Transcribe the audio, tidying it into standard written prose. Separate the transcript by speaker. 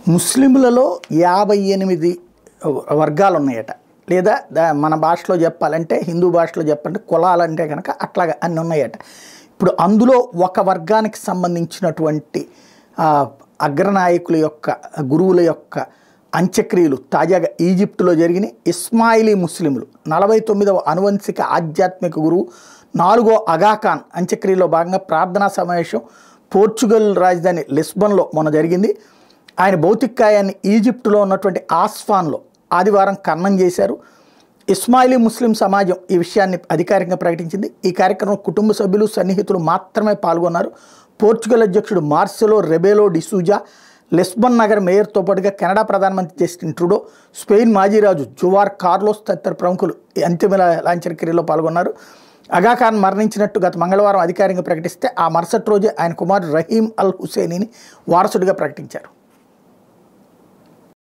Speaker 1: ముస్లింలలో 58 వర్గాలు ఉన్నాయట. లేదా మన భాషలో చెప్పాలంటే, హిందూ భాషలో చెప్పాలంటే కులాలంటే కనుక అట్లాగా అన్ని ఉన్నాయట. ఇప్పుడు అందులో ఒక వర్గానికి సంబంధించినటువంటి అగ్రనాయకుల యొక్క గురువుల యొక్క అంత్యక్రియలు తాజాగా ఈజిప్టులో జరిగినాయి. ఇస్మాయిలీ ముస్లింలు 49వ అనువంశిక ఆధ్యాత్మిక గురువు 4వ అగాఖాన్ అంత్యక్రియలో భాగంగా ప్రార్థనా సమావేశం పోర్చుగల్ రాజధాని లిస్బన్లో మొన్న జరిగింది. ఆయన భౌతికాయాన్ని ఈజిప్టులో ఉన్నటువంటి ఆస్ఫాన్లో ఆదివారం ఖననం చేశారు. ఇస్మాయిలీ ముస్లిం సమాజం ఈ విషయాన్ని అధికారికంగా ప్రకటించింది. ఈ కార్యక్రమంలో కుటుంబ సభ్యులు, సన్నిహితులు మాత్రమే పాల్గొన్నారు. పోర్చుగల్ అధ్యక్షుడు మార్సెలో రెబెలో డిసూజా, లిస్బన్ నగర మేయర్తో పాటుగా కెనడా ప్రధానమంత్రి జస్టిన్ ట్రూడో, స్పెయిన్ మాజీ రాజు జువార్ కార్లోస్ తదితర ప్రముఖులు ఈ అంతిమ లాంఛన క్రియలో పాల్గొన్నారు. అగాఖాన్ మరణించినట్టు గత మంగళవారం అధికారికంగా ప్రకటిస్తే ఆ మరుసటి రోజే ఆయన కుమారుడు రహీం అల్ హుసేనీని వారసుడిగా ప్రకటించారు.